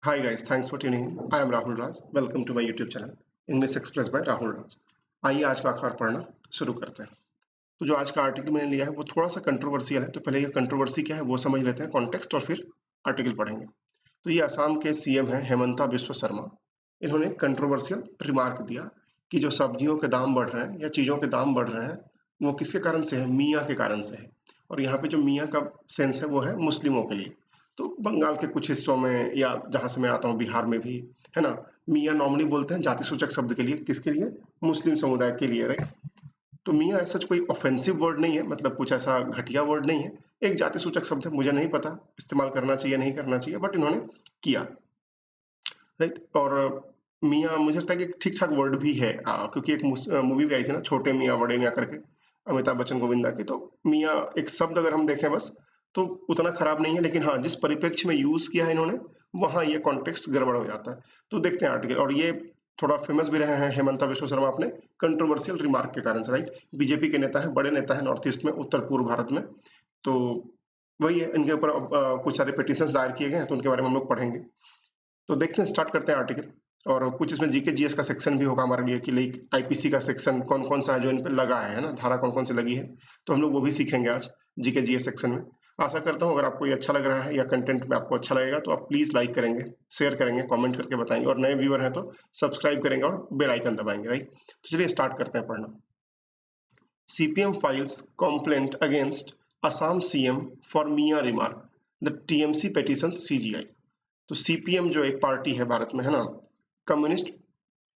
Hi guys, thanks for tuning in. I am Rahul Raj. Welcome to my YouTube channel English Express by Rahul Raj. आइए आज का अखबार पढ़ना शुरू करते हैं। तो जो आज का आर्टिकल मैंने लिया है वो थोड़ा सा कंट्रोवर्शियल है, तो पहले ये कंट्रोवर्सी क्या है वो समझ लेते हैं, कॉन्टेक्स्ट, और फिर आर्टिकल पढ़ेंगे। तो ये असम के सीएम हैं हेमंता बिस्वा शर्मा। इन्होंने कंट्रोवर्शियल रिमार्क दिया कि जो सब्जियों के दाम बढ़ रहे हैं या चीज़ों के दाम बढ़ रहे हैं वो किसके कारण से है? मियाँ के कारण से है। और यहाँ पे जो मियाँ का सेंस है वो है मुस्लिमों के लिए। तो बंगाल के कुछ हिस्सों में या जहाँ से मैं आता हूँ बिहार में भी है ना, मियाँ नॉर्मली बोलते हैं जाति सूचक शब्द के लिए, किसके लिए? मुस्लिम समुदाय के लिए, राइट। तो मियाँ ऐसा कोई ऑफेंसिव वर्ड नहीं है, मतलब कुछ ऐसा घटिया वर्ड नहीं है, एक जाति सूचक शब्द है। मुझे नहीं पता इस्तेमाल करना चाहिए नहीं करना चाहिए, बट इन्होंने किया, राइट। और मियाँ मुझे लगता है कि ठीक ठाक वर्ड भी है, क्योंकि एक मूवी भी आई थी ना, छोटे मियाँ बड़े मियाँ करके, अमिताभ बच्चन गोविंदा की। तो मियाँ एक शब्द अगर हम देखें बस तो उतना खराब नहीं है, लेकिन हाँ जिस परिप्रेक्ष्य में यूज किया है इन्होंने वहां ये कॉन्टेक्स्ट गड़बड़ हो जाता है। तो देखते हैं आर्टिकल। और ये थोड़ा फेमस भी रहे हैं हेमंता बिस्वा शर्मा अपने कंट्रोवर्शियल रिमार्क के कारण से, राइट। बीजेपी के नेता है, बड़े नेता है नॉर्थ ईस्ट में, उत्तर पूर्व भारत में। तो वही है, इनके ऊपर कुछ सारे पिटिशंस दायर किए गए हैं, तो उनके बारे में हम लोग पढ़ेंगे। तो देखते हैं, स्टार्ट करते हैं आर्टिकल। और कुछ इसमें जीके जीएस का सेक्शन भी होगा हमारे लिए कि लाइक आईपीसी का सेक्शन कौन कौन सा है जो इन पे लगा है ना, धारा कौन कौन सी लगी है, तो हम लोग वो भी सीखेंगे आज जीके जीएस सेक्शन में। आशा करता हूँ अगर आपको ये अच्छा लग रहा है या कंटेंट में आपको अच्छा लगेगा तो आप प्लीज लाइक करेंगे, शेयर करेंगे, कमेंट करके बताएंगे, और नए व्यूअर हैं तो सब्सक्राइब करेंगे और बेल आइकन दबाएंगे, राइट। तो चलिए स्टार्ट करते हैं पढ़ना। CPM files complaint against Assam CM for Miya remark, the TMC petition CJI. तो सीपीएम जो एक पार्टी है भारत में, है ना, कम्युनिस्ट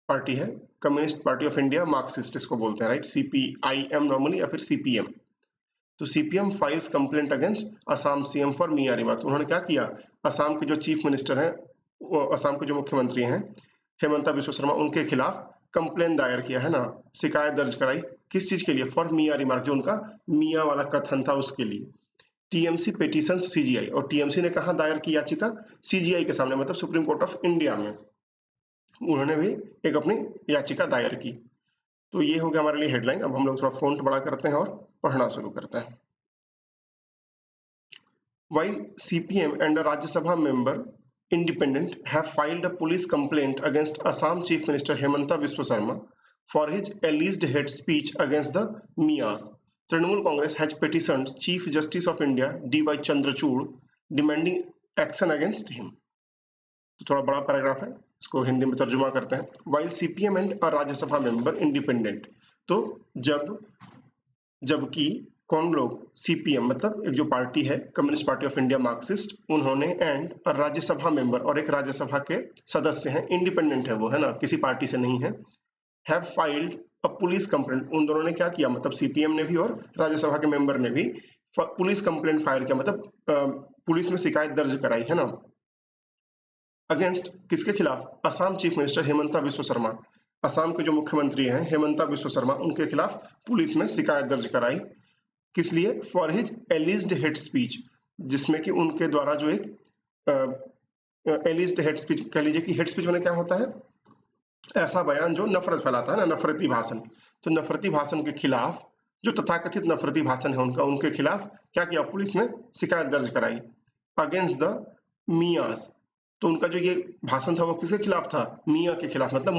पार्टी है, Communist Party of India, Marxist इसको बोलते हैं, राइट। सीपीआईएम नॉर्मली, या फिर सीपीएम। तो CPM files complaint against Assam CM for Miya remark. उन्होंने क्या किया, असम के जो चीफ मिनिस्टर हैं, असम के जो मुख्यमंत्री हैं हेमंता बिस्वा शर्मा, उनके खिलाफ कंप्लेन दायर किया, है ना, शिकायत दर्ज कराई। किस चीज के लिए? फॉर मियां रिमार्क, जो उनका मियां वाला कथन था उसके लिए। टीएमसी पेटिशन सीजीआई, और टीएमसी ने कहा दायर की याचिका? सीजीआई के सामने, मतलब सुप्रीम कोर्ट ऑफ इंडिया में उन्होंने भी एक अपनी याचिका दायर की। तो ये हो गया हमारे लिए हेडलाइन। अब हम लोग थोड़ा फोंट बड़ा करते हैं और पढ़ना शुरू करते हैं। While CPM and a Rajya Sabha member independent have filed a police complaint against Assam Chief Minister Hemanta Biswa Sarma for his alleged hate speech against the Miyas, Trinamool Congress has petitioned Chief Justice of India D.Y. Chandrachud demanding action against him. तो थोड़ा बड़ा paragraph है, इसको हिंदी में तर्जुमा करते हैं। While CPM and a Rajya Sabha member independent, तो जबकि कौन लोग? सीपीएम मतलब एक जो पार्टी है Communist Party of India Marxist, उन्होंने, एंड राज्यसभा मेंबर, और एक राज्यसभा के सदस्य हैं, इंडिपेंडेंट है वो, है ना, किसी पार्टी से नहीं है, have filed a police complaint. उन दोनों ने क्या किया, मतलब सीपीएम ने भी और राज्यसभा के मेंबर ने भी पुलिस कंप्लेंट फाइल किया, मतलब पुलिस में शिकायत दर्ज कराई, है ना, अगेंस्ट, किसके खिलाफ? असम चीफ मिनिस्टर हेमंता बिस्वा शर्मा, असम के जो मुख्यमंत्री हैं हेमंता बिस्वा शर्मा, उनके खिलाफ पुलिस में शिकायत दर्ज कराई। किस लिए? फॉर हिज एलिज्ड हेट स्पीच, जिसमें कि उनके द्वारा जो एक एलिज्ड हेट स्पीच, कह लीजिए कि हेट स्पीच में क्या होता है? ऐसा बयान जो नफरत फैलाता है ना, नफरती भाषण। तो नफरती भाषण के खिलाफ, जो तथाकथित नफरती भाषण है उनका, उनके खिलाफ क्या किया? पुलिस में शिकायत दर्ज कराई अगेंस्ट द मियास। तो उनका जो ये भाषण था वो किसके खिलाफ था? मियाँ के खिलाफ, मतलब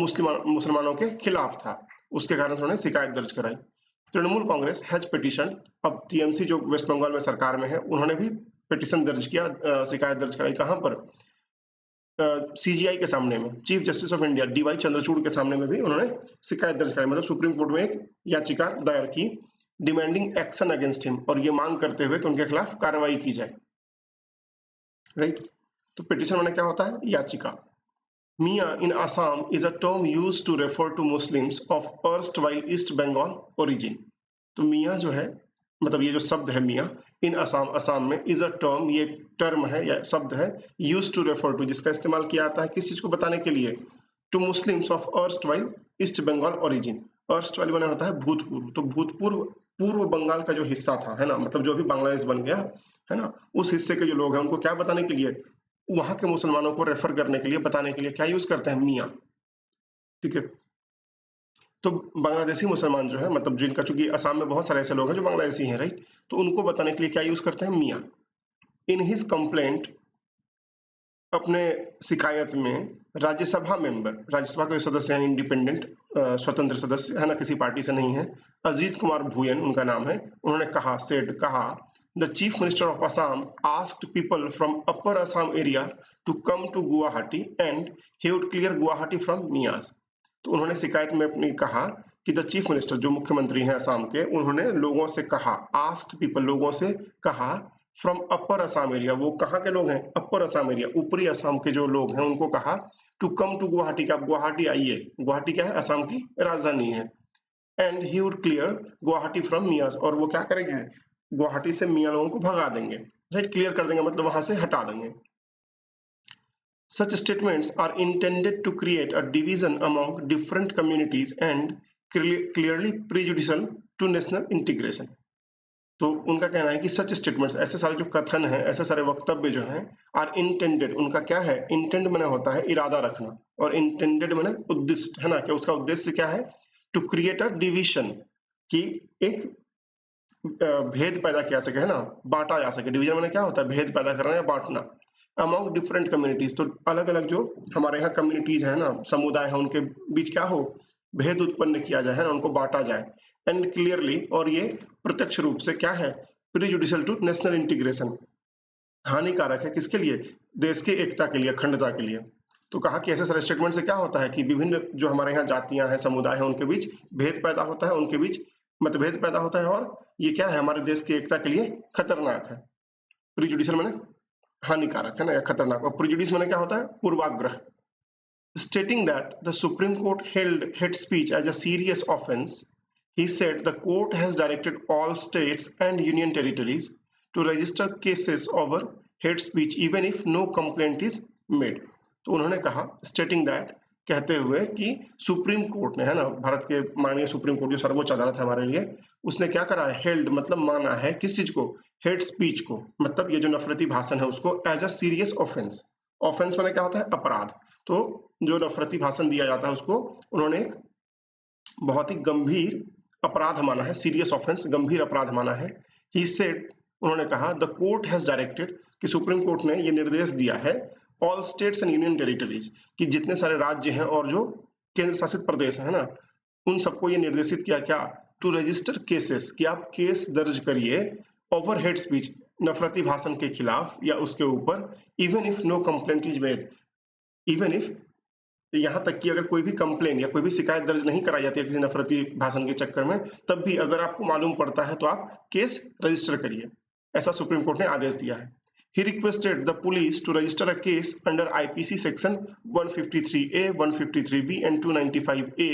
मुसलमानों के खिलाफ था, उसके कारण उन्होंने शिकायत दर्ज कराई। तृणमूल कांग्रेस हैज पिटीशन, अब टीएमसी जो वेस्ट बंगाल में सरकार में है, उन्होंने भी पिटीशन दर्ज किया, शिकायत दर्ज कराई। कहां पर? सीजीआई के सामने में, Chief Justice of India DY Chandrachud के सामने में भी उन्होंने शिकायत दर्ज कराई, मतलब सुप्रीम कोर्ट में एक याचिका दायर की, डिमांडिंग एक्शन अगेंस्ट हिम, और ये मांग करते हुए कि उनके खिलाफ कार्रवाई की जाए, राइट। तो पिटीशन में क्या होता है? याचिका। Mia in Assam is a term used to refer to Muslims of erstwhile East Bengal origin. तो मियाँ जो है, मतलब ये जो शब्द है मियाँ, इन असम, असम में, इज अ टर्म, ये टर्म है या शब्द है, यूज टू रेफर टू, जिसका इस्तेमाल किया जाता है किस चीज को बताने के लिए? To Muslims of erstwhile East Bengal origin. Erstwhile बना होता है भूतपूर्व, तो भूतपूर्व पूर्व बंगाल का जो हिस्सा था, है ना, मतलब जो भी बांग्लादेश बन गया, है ना, उस हिस्से के जो लोग हैं उनको क्या बताने के लिए? वहां के मुसलमानों को रेफर करने के लिए, बताने के लिए क्या यूज करते हैं? मियाँ, ठीक है। तो बांग्लादेशी मुसलमान जो है, मतलब जिनका, चूंकि असम में बहुत सारे ऐसे लोग हैं जो बांग्लादेशी हैं, राइट, तो उनको बताने के लिए क्या यूज करते हैं? मियाँ। इन हिज कंप्लेंट, अपने शिकायत में राज्यसभा मेंबर, राज्यसभा के सदस्य हैं, इंडिपेंडेंट स्वतंत्र सदस्य है ना, किसी पार्टी से नहीं है, अजीत कुमार भुयन उनका नाम है, उन्होंने कहा, सेड कहा, the chief minister of Assam asked people from upper Assam area to come to Guwahati and he would clear Guwahati from Miyas. तो उन्होंने शिकायत में अपनी कहा कि द चीफ मिनिस्टर, जो मुख्यमंत्री हैं असम के, उन्होंने लोगों से कहा, आस्क्ड पीपल, लोगों से कहा, फ्रॉम अपर असम एरिया, वो कहाँ के लोग हैं, अपर असम एरिया, ऊपरी असम के जो लोग हैं, उनको कहा टू कम टू गुवाहाटी, का आप गुवाहाटी आइए, गुवाहाटी क्या है, असम की राजधानी है, and he would clear Guwahati from Miyas, और वो क्या करेंगे, गुवाहाटी से मियां लोगों को भगा देंगे, राइट, क्लियर कर देंगे, मतलब वहां से हटा देंगे। Such statements are intended to create a division among different communities and clearly prejudicial to national integration. तो उनका कहना है कि सच स्टेटमेंट्स, ऐसे सारे जो कथन हैं, ऐसे सारे वक्तव्य जो हैं, आर इंटेंडेड, उनका क्या है, इंटेंड मैंने होता है इरादा रखना, और इंटेंडेड मैंने उद्देश्य है ना, कि उसका उद्देश्य क्या है, टू क्रिएट अ डिविजन, कि एक भेद पैदा किया सके, है ना, बांटा जा सके। डिवीजन मैंने क्या होता है, भेद पैदा करना या बांटना। अमॉन्ग डिफरेंट कम्युनिटीज, तो अलग अलग जो हमारे यहाँ कम्युनिटीज है ना, समुदाय है, उनके बीच क्या हो, भेद उत्पन्न किया जाए, है ना, उनको बांटा जाए। एंड क्लियरली, और ये प्रत्यक्ष रूप से क्या है, प्रीजुडिशियल टू नेशनल इंटीग्रेशन, हानिकारक है, किसके लिए, देश की एकता के लिए, अखंडता के लिए। तो कहा कि ऐसे सारे स्टेटमेंट से क्या होता है कि विभिन्न जो हमारे यहाँ जातियां हैं, समुदाय हैं, उनके बीच भेद पैदा होता है, उनके बीच मतभेद पैदा होता है, और ये क्या है, हमारे देश की एकता के लिए खतरनाक है। प्रीजुडिशियल माने हानिकारक, है ना, या खतरनाक, और प्रीजुडिस माने क्या होता है, पूर्वाग्रह। Stating that the Supreme Court held hate speech as a serious offense, he said the court has directed all states and union territories to register cases over hate speech even if no complaint is made. तो उन्होंने कहा, stating that, कहते हुए कि supreme court ने, है ना, भारत के माननीय सुप्रीम कोर्ट जो सर्वोच्च अदालत है हमारे लिए, उसने क्या करा है, हेल्ड मतलब माना है, किस चीज को, हेट स्पीच को, मतलब ये जो नफरती भाषण है उसको, as a serious offence. Offence माने क्या होता है, अपराध। तो जो नफरती भाषण दिया जाता है उसको उन्होंने एक बहुत ही गंभीर अपराध माना है, सीरियस ऑफेंस, गंभीर अपराध माना है। ही सेड, उन्होंने कहा, द कोर्ट हैज डायरेक्टेड, कि सुप्रीम कोर्ट ने ये निर्देश दिया है, all states and union territories, कि जितने सारे राज्य हैं और जो केंद्र शासित प्रदेश है ना, उन सबको ये निर्देशित किया क्या, टू रजिस्टर केसेस, कि आप केस दर्ज करिए, ओवर हेट स्पीच, नफरती भाषण के खिलाफ या उसके ऊपर, even if no complaint is made, even if, यहां तक कि अगर कोई भी कंप्लेन या कोई भी शिकायत दर्ज नहीं कराई जाती है किसी नफरती भाषण के चक्कर में, तब भी अगर आपको मालूम पड़ता है तो आप केस रजिस्टर करिए, ऐसा सुप्रीम कोर्ट ने आदेश दिया है। He requested the police to register a case under IPC section 153A, 153B and 295A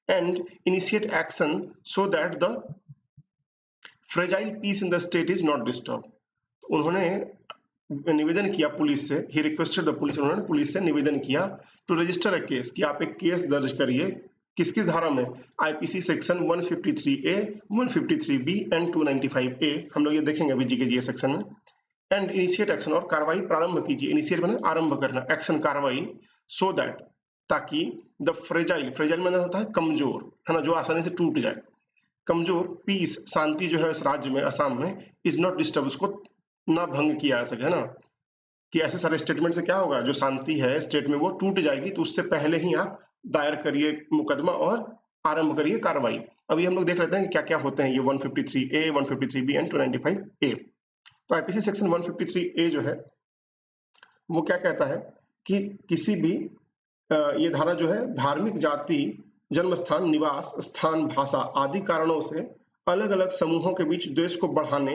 and initiate action so that the fragile peace in the state is not disturbed. उन्होंने निवेदन किया police से, he requested the police, उन्होंने police से निवेदन किया, to register a case, कि आप एक केस दर्ज करिए, किस किस धारा में, IPC section 153A, 153B and 295A, हम लोग ये देखेंगे अभी जी के जी सेक्शन में। एंड इनिशिएट एक्शन, और कार्रवाई प्रारंभ कीजिए, इनिशिएट माने आरंभ करना, एक्शन कार्रवाई, सो दैट, ताकि द फ्रेजाइल, फ्रेजाइल माने होता है कमजोर, है ना, जो आसानी से टूट जाए, कमजोर, पीस, शांति जो है इस राज्य में, असम में, इज नॉट डिस्टर्ब, उसको ना भंग किया जा सके, है ना, कि ऐसे सारे स्टेटमेंट से क्या होगा, जो शांति है स्टेट में वो टूट जाएगी, तो उससे पहले ही आप दायर करिए मुकदमा और आरंभ करिए कार्रवाई। अभी हम लोग देख लेते हैं कि क्या क्या होते हैं ये 153A, 153B एंड 295A। तो आईपीसी सेक्शन 153A जो है वो क्या कहता है कि किसी भी ये धारा जो है, धार्मिक, जाति, जन्म स्थान, निवास स्थान, भाषा आदि कारणों से अलग अलग समूहों के बीच द्वेष को बढ़ाने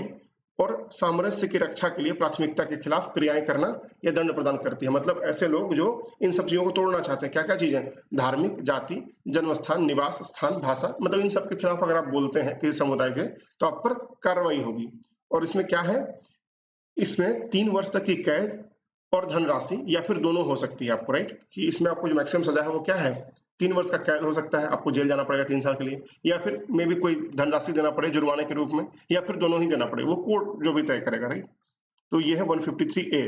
और सामरस्य की रक्षा के लिए प्राथमिकता के खिलाफ क्रियाएं करना या दंड प्रदान करती है। मतलब ऐसे लोग जो इन सब चीजों को तोड़ना चाहते हैं, क्या क्या चीजें, धार्मिक, जाति, जन्म स्थान, निवास स्थान, भाषा, मतलब इन सब के खिलाफ अगर आप बोलते हैं किसी समुदाय के, तो आप पर कार्रवाई होगी। और इसमें क्या है, इसमें 3 वर्ष तक की कैद और धनराशि या फिर दोनों हो सकती है आपको, राइट, कि इसमें आपको जो मैक्सिमम सजा है वो क्या है, 3 वर्ष का कैद हो सकता है, आपको जेल जाना पड़ेगा 3 साल के लिए, या फिर मे भी कोई धनराशि देना पड़े जुर्माने के रूप में, या फिर दोनों ही देना पड़े, वो कोर्ट जो भी तय करेगा, राइट। तो ये है 153A।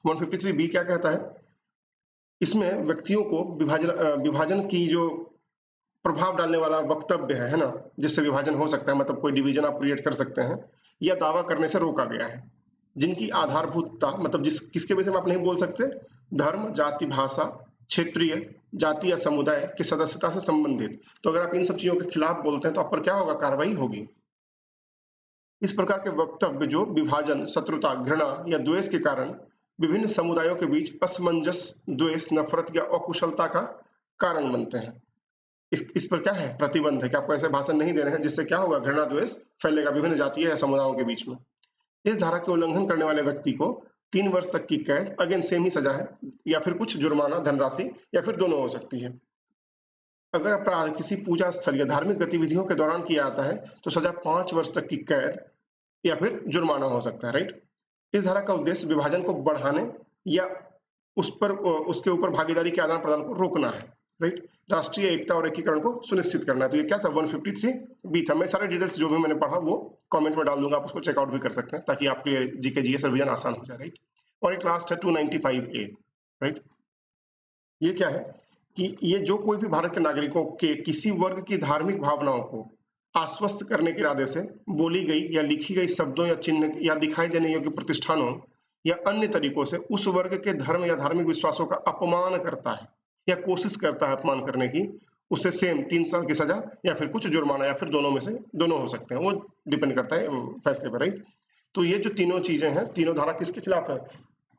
153B क्या कहता है, इसमें व्यक्तियों को विभाजन की जो प्रभाव डालने वाला वक्तव्य है ना, जिससे विभाजन हो सकता है, मतलब कोई डिवीजन आप क्रिएट कर सकते हैं, या दावा करने से रोका गया है। जिनकी आधारभूतता मतलब किसके वजह से आप नहीं बोल सकते, धर्म, जाति, भाषा, क्षेत्रीय, जाति या समुदाय की सदस्यता से संबंधित। तो अगर आप इन सब चीजों के खिलाफ बोलते हैं तो आप पर क्या होगा, कार्रवाई होगी। इस प्रकार के वक्तव्य जो विभाजन, शत्रुता, घृणा या द्वेष के कारण विभिन्न समुदायों के बीच असमंजस, द्वेष, नफरत या अकुशलता का कारण बनते हैं। इस पर क्या है, प्रतिबंध है कि आपको ऐसे भाषण नहीं देने हैं जिससे क्या होगा, घृणा द्वेष फैलेगा विभिन्न जातीय या समुदायों के बीच में। इस धारा के उल्लंघन करने वाले व्यक्ति को 3 वर्ष तक की कैद, अगेन सेम ही सजा है, या फिर कुछ जुर्माना धनराशि, या फिर दोनों हो सकती है। अगर अपराध किसी पूजा स्थल या धार्मिक गतिविधियों के दौरान किया जाता है तो सजा 5 वर्ष तक की कैद या फिर जुर्माना हो सकता है, राइट। इस धारा का उद्देश्य विभाजन को बढ़ाने या उसके ऊपर भागीदारी के आदान प्रदान को रोकना है, राइट। राष्ट्रीय एकता और एकीकरण को सुनिश्चित करना है। तो ये क्या था, 153 बी था। मैं सारे डिटेल्स जो भी मैंने पढ़ा वो कमेंट में डाल दूंगा, आप उसको चेकआउट भी कर सकते हैं ताकि आपके जीके जीएस रिवीजन आसान हो जाए, राइट। और एक लास्ट है 295A, राइट। ये क्या है कि ये जो कोई भी भारत के नागरिकों के किसी वर्ग की धार्मिक भावनाओं को आश्वस्त करने के इरादे से बोली गई या लिखी गई शब्दों या चिन्ह या दिखाई देने योग्य प्रतिष्ठानों या अन्य तरीकों से उस वर्ग के धर्म या धार्मिक विश्वासों का अपमान करता है या कोशिश करता है अपमान करने की, उसे सेम 3 साल की सजा या फिर कुछ जुर्माना या फिर दोनों में से दोनों हो सकते हैं, वो डिपेंड करता है फैसले पर, राइट। तो ये जो तीनों चीजें हैं, तीनों धारा किसके खिलाफ है,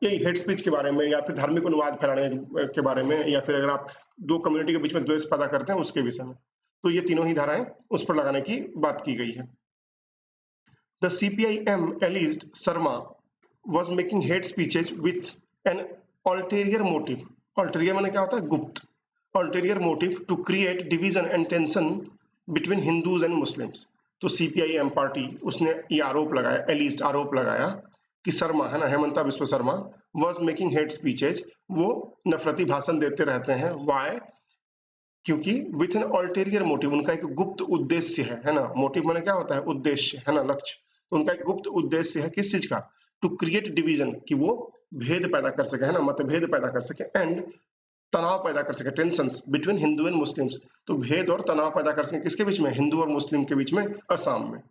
यही हेट स्पीच के बारे में या फिर धार्मिक उन्माद फैलाने के बारे में, या फिर अगर आप 2 कम्युनिटी के बीच में द्वेष पैदा करते हैं उसके विषय में। तो ये तीनों ही धाराएं उस पर लगाने की बात की गई है। The CPIM alleged Sharma was making hate speeches with an ulterior motive. Ulterior माने क्या होता है, गुप्त। Ulterior motive to create division and tension between Hindus and Muslims. तो CPIM पार्टी उसने ये आरोप लगाया, alleged आरोप लगाया कि शर्मा है ना, Hemanta Biswa Sharma was making hate speeches, वो नफरती भाषण देते रहते हैं। Why? क्योंकि विथ एन अल्टेरियर मोटिव, उनका एक गुप्त उद्देश्य है ना। मोटिव माने क्या होता है, उद्देश्य है ना, लक्ष्य। तो उनका एक गुप्त उद्देश्य है किस चीज का, टू क्रिएट डिवीजन, कि वो भेद पैदा कर सके, है ना, मतभेद पैदा कर सके, एंड तनाव पैदा कर सके, tensions between Hindu and Muslims. तो भेद और तनाव पैदा कर सके किसके बीच में, हिंदू और मुस्लिम के बीच में, असम में।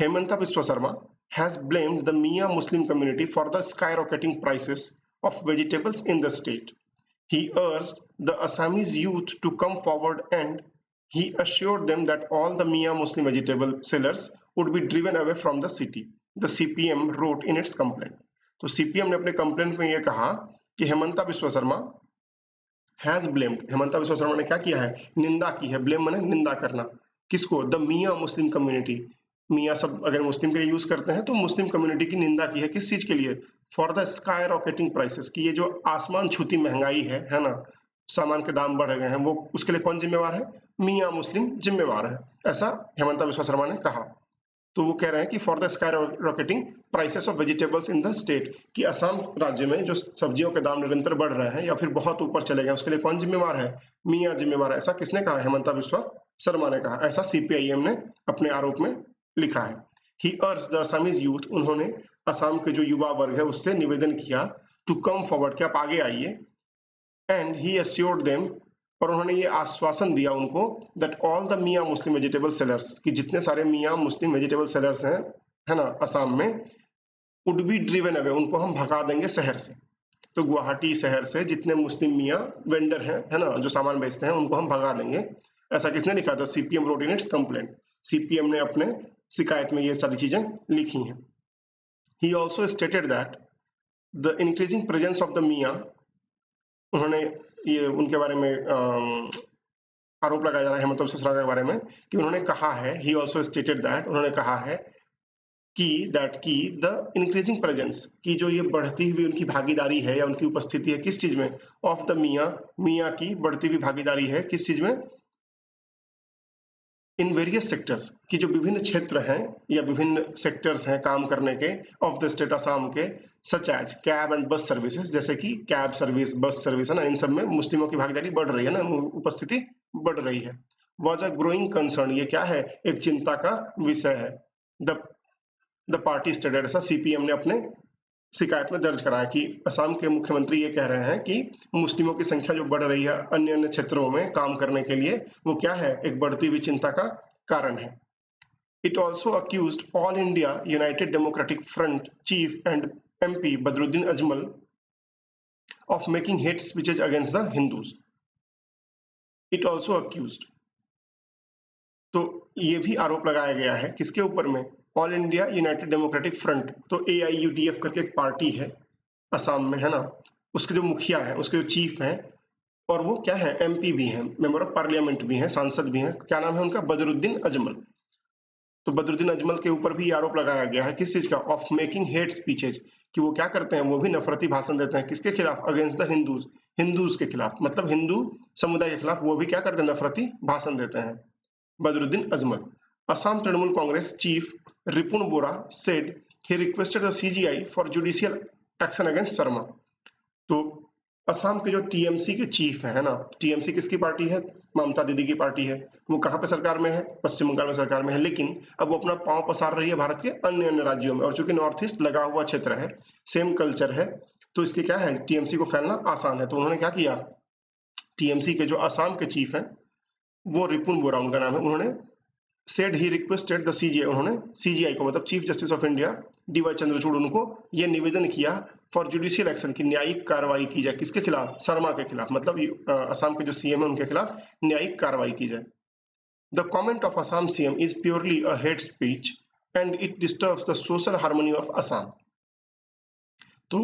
Hemanta Biswa Sharma has blamed the Mia Muslim community for the skyrocketing prices of vegetables in the state. He urged the Assamese youth to come forward and he assured them that all the Mia Muslim vegetable sellers would be driven away from the city. The CPM wrote in its complaint. तो CPM ने अपने complaint में ये कहा कि Hemanta Biswa Sharma has blamed, Hemanta Biswa Sharma ने क्या किया है, निंदा की है। ब्लेम माने निंदा करना, किसको, द मिया मुस्लिम कम्युनिटी। मिया सब अगर मुस्लिम के लिए यूज करते हैं तो मुस्लिम कम्युनिटी की निंदा की है, किस चीज के लिए, for the sky rocketing prices, की ये जो आसमान छूती महंगाई है ना, सामान के दाम बढ़ गए हैं, वो उसके लिए कौन जिम्मेवार है, मिया मुस्लिम जिम्मेवार है, ऐसा हेमंता बिस्वा शर्मा ने कहा। तो वो कह रहे हैं कि for the sky rocketing prices of vegetables in the state, कि असम राज्य में जो सब्जियों के दाम निरंतर बढ़ रहे हैं या फिर बहुत ऊपर चले गए, उसके लिए कौन जिम्मेवार है, मिया जिम्मेवार है। ऐसा किसने कहा, हेमंता बिस्वा शर्मा ने कहा। ऐसा CPIM ने अपने आरोप में लिखा है। ही अर्ज द असमीज यूथ, उन्होंने असम के जो युवा वर्ग है उससे निवेदन किया, टू कम फॉरवर्ड, कि आप आगे आइए, एंड ही एश्योर्ड देम, और उन्होंने ये आश्वासन दिया उनको, that all the Miya Muslim vegetable sellers, कि जितने सारे मिया मुस्लिम वेजिटेबल सेलर्स हैं, है ना, असम में, वुड बी ड्रिवन अवे, उनको हम भगा देंगे शहर से। तो गुवाहाटी शहर से जितने मुस्लिम मिया वेंडर हैं, है ना, जो सामान बेचते हैं, उनको हम भगा देंगे। ऐसा किसने लिखा था, CPM wrote in its complaint। CPM ने अपने शिकायत में ये सारी चीजें लिखी हैं। He also stated that the increasing presence of the Mia, उन्होंने ये उनके बारे में आरोप लगाया जा रहा है हेमंता बिस्वा शर्मा के बारे में, कि उन्होंने कहा है, he also stated that, उन्होंने कहा है कि द इंक्रीजिंग प्रेजेंस, की जो ये बढ़ती हुई उनकी भागीदारी है या उनकी उपस्थिति है किस चीज में, ऑफ द मिया की बढ़ती हुई भागीदारी है किस चीज में, इन वेरियस सेक्टर्स, की जो विभिन्न क्षेत्र हैं या विभिन्न सेक्टर्स हैं काम करने के, ऑफ द स्टेट असम के, such as cab and bus services, जैसे कि कैब सर्विस, बस सर्विस, है ना, इन सब में मुस्लिमों की भागीदारी बढ़ रही है ना, उपस्थिति बढ़ रही है। वॉज अ ग्रोइंग कंसर्न, ये क्या है, एक चिंता का विषय है। द पार्टी स्टेटेड, ऐसा CPM ने अपने शिकायत में दर्ज कराया कि असम के मुख्यमंत्री ये कह रहे हैं कि मुस्लिमों की संख्या जो बढ़ रही है अन्य अन्य क्षेत्रों में काम करने के लिए, वो क्या है, एक बढ़ती हुई चिंता का कारण है। It also accused All India United Democratic Front chief and MP Badruddin Ajmal of making hate speeches against the Hindus. It also accused, तो ये भी आरोप लगाया गया है किसके ऊपर में, all India United democratic front, तो AIUDF करके एक पार्टी है असम में, है ना, उसके जो मुखिया है, उसके जो चीफ हैं, और वो क्या है, MP भी हैं, मेंबर ऑफ पार्लियामेंट भी हैं, सांसद भी हैं, क्या नाम है उनका, बदरुद्दीन अजमल। तो बदरुद्दीन अजमल के ऊपर भी आरोप लगाया गया है किस चीज का, ऑफ मेकिंग हेट स्पीचेज, कि वो क्या करते हैं, वो भी नफरती भाषण देते हैं किसके खिलाफ, अगेंस्ट द हिंदूज, हिंदूज के खिलाफ, मतलब हिंदू समुदाय के खिलाफ वो भी क्या करते हैं, नफरती भाषण देते हैं। Badruddin Ajmal. Assam Trinamool Congress chief Ripun Bora said he requested the CGI for judicial action against Sharma. तो असम के जो TMC के चीफ है ना, TMC किसकी पार्टी है, ममता दीदी की पार्टी है, वो कहाँ पे सरकार में है, पश्चिम बंगाल में सरकार में है, लेकिन अब वो अपना पांव पसार रही है भारत के अन्य अन्य राज्यों में, और चूंकि नॉर्थ ईस्ट लगा हुआ क्षेत्र है, सेम कल्चर है, तो इसके क्या है, TMC को फैलना आसान है। तो उन्होंने क्या किया, TMC के जो असम के चीफ हैं, वो रिपुन बोरा उनका नाम है, उन्होंने said he requested the CGI, उन्होंने CGI को मतलब chief Justice of India DY Chandrachud, उनको ये निवेदन किया फॉर जुडिशियल एक्शन, की न्यायिक कार्रवाई की जाए किसके खिलाफ, शर्मा के खिलाफ, मतलब असम के जो CM है उनके खिलाफ न्यायिक कार्रवाई की जाए। The comment of Assam CM is purely a hate speech and it disturbs the social harmony of Assam. तो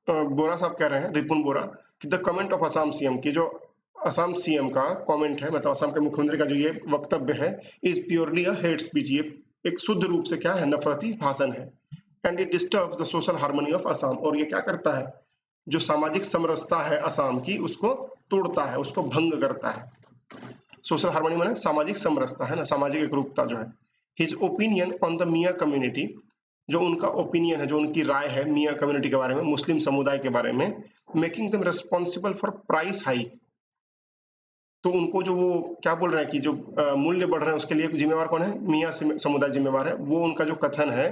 बोरा साहब कह रहे हैं, रिपुन बोरा, कि the comment of Assam CM की जो असम CM का कमेंट है, मतलब असम के मुख्यमंत्री का जो ये वक्तव्य है, is purely a hate speech, ये एक शुद्ध रूप से क्या है, नफरती भाषण है। And it disturbs the social harmony of Assam, और ये क्या करता है, जो सामाजिक समरसता है असम की, उसको तोड़ता है, उसको भंग करता है। सोशल हार्मनी माने सामाजिक समरसता, है ना, सामाजिक एकरूपता जो है। His opinion on the Miya community, जो उनका ओपिनियन है, जो उनकी राय है मिया कम्युनिटी के बारे में, मुस्लिम समुदाय के बारे में, making them responsible for price hike, तो उनको जो वो क्या बोल रहे हैं कि जो मूल्य बढ़ रहे हैं उसके लिए जिम्मेवार कौन है, मियाँ समुदाय जिम्मेवार है, वो उनका जो कथन है,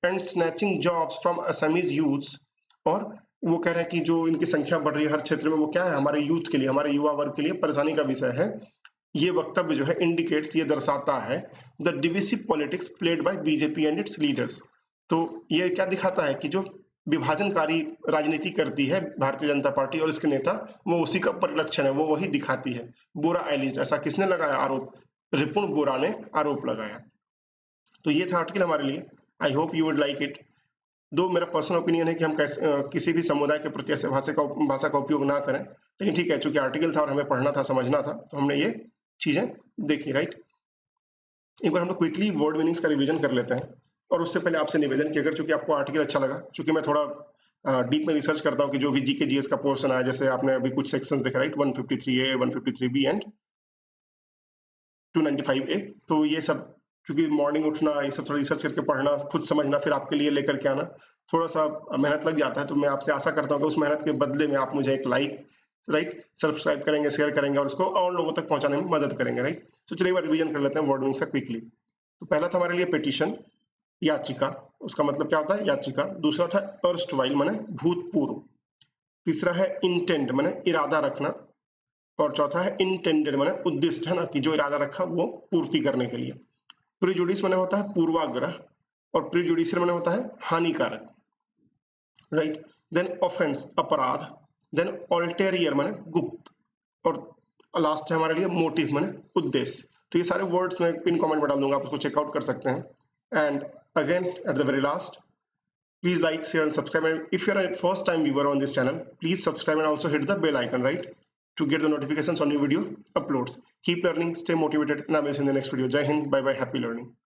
and snatching jobs from Assamese youths, और वो कह रहे हैं कि जो इनकी संख्या बढ़ रही है हर क्षेत्र में, वो क्या है, हमारे यूथ के लिए, हमारे युवा वर्ग के लिए परेशानी का विषय है। ये वक्तव्य जो है इंडिकेट्स, ये दर्शाता है the divisive politics played by BJP and it's leaders. तो ये क्या दिखाता है कि जो विभाजनकारी राजनीति करती है भारतीय जनता पार्टी और इसके नेता, वो उसी का परिलक्षण है, वो वही दिखाती है। बोरा एलिस्ट, ऐसा किसने लगाया आरोप, रिपुन बोरा ने आरोप लगाया। तो ये था आर्टिकल हमारे लिए, I hope you would like it. दो मेरा पर्सनल ओपिनियन है कि हम किसी भी समुदाय के प्रति ऐसे भाषा का उपयोग ना करें, लेकिन ठीक है, चूंकि आर्टिकल था और हमें पढ़ना था, समझना था, तो हमने ये चीजें देखी, राइट। एक बार हम लोग क्विकली वर्ड मीनिंग्स का रिवीजन कर लेते हैं, और उससे पहले आपसे निवेदन कि अगर चूंकि आपको आर्टिकल अच्छा लगा, चूंकि मैं थोड़ा डीप में रिसर्च करता हूँ कि जो भी GK GS का पोर्शन आया, जैसे आपने अभी कुछ सेक्शंस देखा, right, 153A 153B and 295A, तो ये सब चूंकि मॉर्निंग उठना, ये सब थोड़ा रिसर्च करके पढ़ना, खुद समझना, फिर आपके लिए लेकर के आना, थोड़ा सा मेहनत लग जाता है। तो मैं आपसे आशा करता हूँ कि उस मेहनत के बदले में आप मुझे एक लाइक, राइट, सब्सक्राइब करेंगे, शेयर करेंगे, और उसको और लोगों तक पहुंचाने में मदद करेंगे, राइट। तो चलिए एक बार रिवीजन कर लेते हैं वर्ड मीनिंग्स का क्विकली। तो पहला था हमारे लिए पिटीशन, याचिका, उसका मतलब क्या होता है, याचिका। दूसरा था अर्स्टवाइल माने भूतपूर्व। तीसरा है इंटेंड माने इरादा रखना, और चौथा है इंटेंडेड माने उद्दिष्ट, है ना, कि जो इरादा रखा वो पूर्ति करने के लिए। प्रीजुडिस माने होता है पूर्वाग्रह, और प्रीजुडिशियल माने होता है हानिकारक, राइट। देन ऑफेंस अपराध, देन अल्टेरियर माने गुप्त, और लास्ट है हमारे लिए मोटिव माने उद्देश्य। तो ये सारे वर्ड्स मैं पिन कमेंट में डाल दूंगा, आप उसको चेकआउट कर सकते हैं। And again, at the very last, please like, share and subscribe. And if you're a first time viewer on this channel, please subscribe and also hit the bell icon, right, to get the notifications on new video uploads. Keep learning, stay motivated, and I'll see you in the next video. Jai Hind, bye bye, happy learning.